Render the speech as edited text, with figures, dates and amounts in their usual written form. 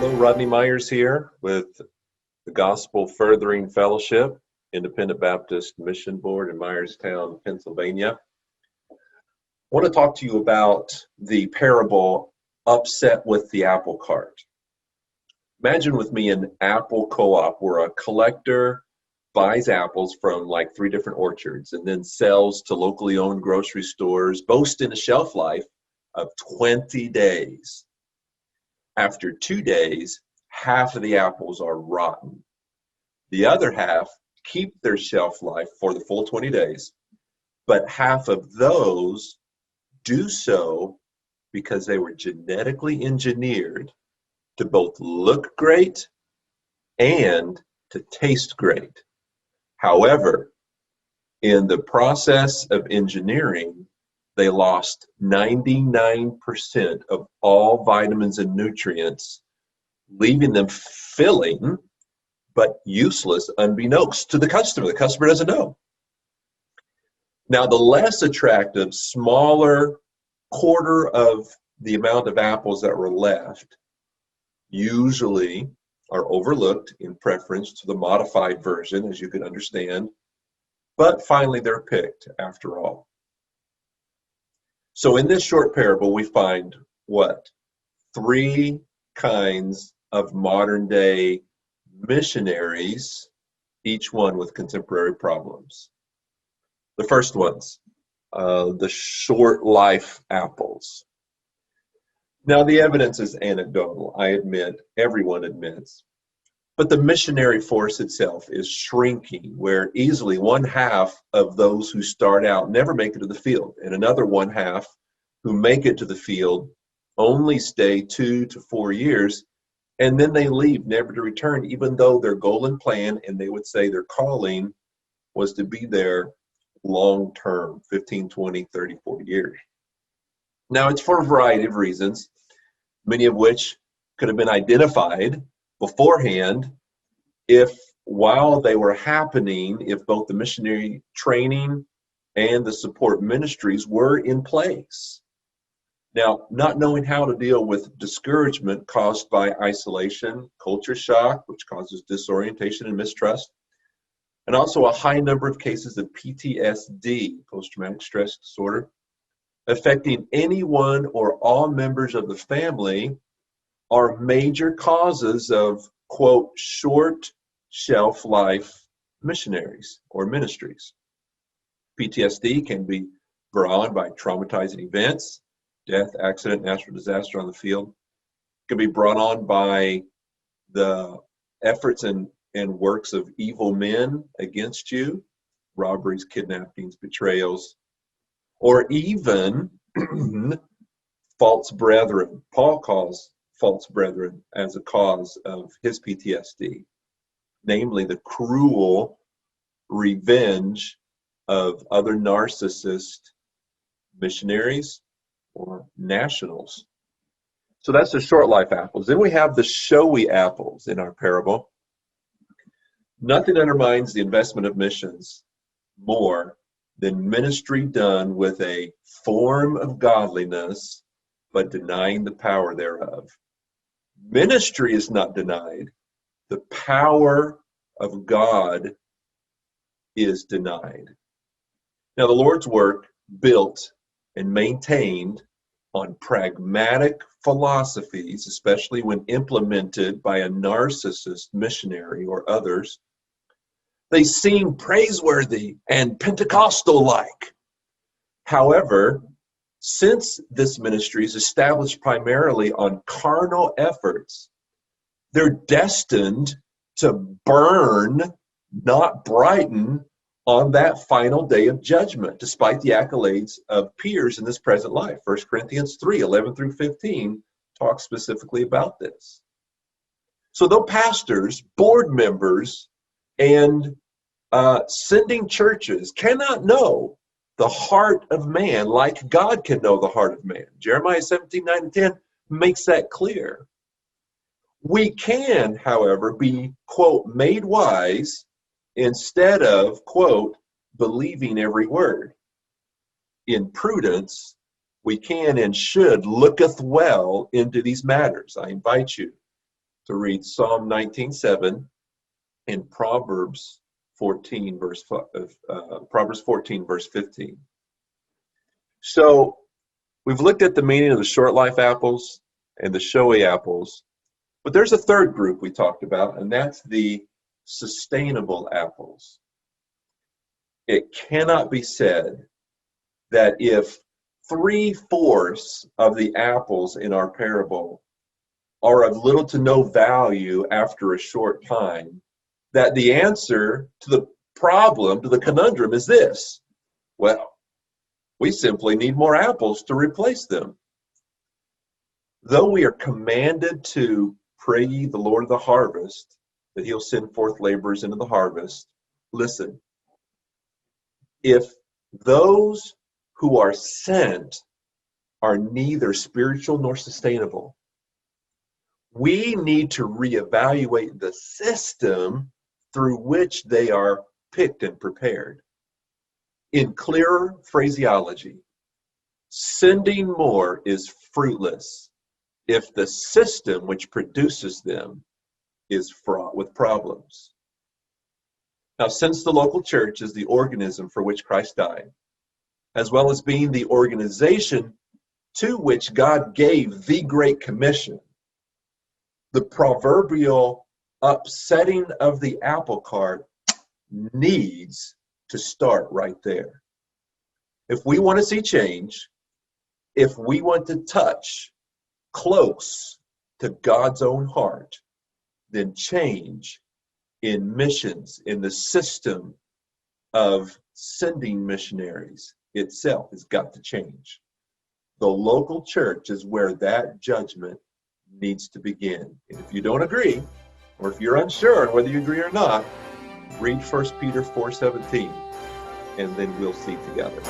Hello, Rodney Myers here with the Gospel Furthering Fellowship, Independent Baptist Mission Board in Myerstown, Pennsylvania. I want to talk to you about the parable Upset with the Apple Cart. Imagine with me an apple co-op where a collector buys apples from like 3 different orchards and then sells to locally owned grocery stores, boasting a shelf life of 20 days. After 2 days, half of the apples are rotten. The other half keep their shelf life for the full 20 days, but half of those do so because they were genetically engineered to both look great and to taste great. However, in the process of engineering, they lost 99% of all vitamins and nutrients, leaving them filling but useless unbeknownst to the customer. The customer doesn't know. Now, the less attractive, smaller quarter of the amount of apples that were left usually are overlooked in preference to the modified version, as you can understand, but finally they're picked after all. So in this short parable, we find what? 3 kinds of modern day missionaries, each one with contemporary problems. The first ones, the short life apples. Now the evidence is anecdotal, I admit, everyone admits, but the missionary force itself is shrinking, where easily 1/2 of those who start out never make it to the field, and another 1/2 who make it to the field only stay 2 to 4 years, and then they leave, never to return, even though their goal and plan, and they would say their calling, was to be there long term, 15, 20, 30, 40 years. Now, it's for a variety of reasons, many of which could have been identified beforehand if, while they were happening, if both the missionary training and the support ministries were in place. Now, not knowing how to deal with discouragement caused by isolation, culture shock, which causes disorientation and mistrust, and also a high number of cases of PTSD, post-traumatic stress disorder, affecting any one or all members of the family, are major causes of, quote, short shelf life missionaries or ministries. PTSD can be brought on by traumatizing events, death, accident, natural disaster on the field. It can be brought on by the efforts and works of evil men against you, robberies, kidnappings, betrayals, or even false brethren. Paul calls false brethren as a cause of his PTSD, namely the cruel revenge of other narcissist missionaries or nationals. So that's the short life apples. Then we have the showy apples in our parable. Nothing undermines the investment of missions more than ministry done with a form of godliness but denying the power thereof. Ministry is not denied. The power of God is denied. Now, the Lord's work built and maintained on pragmatic philosophies, especially when implemented by a narcissist missionary or others, they seem praiseworthy and Pentecostal-like. However, since this ministry is established primarily on carnal efforts, they're destined to burn, not brighten, on that final day of judgment, despite the accolades of peers in this present life. 1 Corinthians 3:11 through 15 talks specifically about this. So though pastors, board members, and sending churches cannot know the heart of man like God can know the heart of man, Jeremiah 17:9 and 10 makes that clear. We can, however, be, quote, made wise instead of, quote, believing every word. In prudence, we can and should looketh well into these matters. I invite you to read Psalm 19:7 and Proverbs 14, verse 15. So we've looked at the meaning of the short life apples and the showy apples, but there's a third group we talked about, and that's the sustainable apples. It cannot be said that if 3/4 of the apples in our parable are of little to no value after a short time, that the answer to the problem, to the conundrum, is this: well, we simply need more apples to replace them. Though we are commanded to pray ye the Lord of the harvest, that he'll send forth laborers into the harvest, listen, if those who are sent are neither spiritual nor sustainable, we need to reevaluate the system through which they are picked and prepared. In clearer phraseology, sending more is fruitless if the system which produces them is fraught with problems. Now, since the local church is the organism for which Christ died, as well as being the organization to which God gave the Great Commission, the proverbial upsetting of the apple cart needs to start right there. If we want to see change, if we want to touch close to God's own heart, then change in missions, in the system of sending missionaries itself has got to change. The local church is where that judgment needs to begin. And if you don't agree, or if you're unsure on whether you agree or not, read 1 Peter 4:17, and then we'll see together.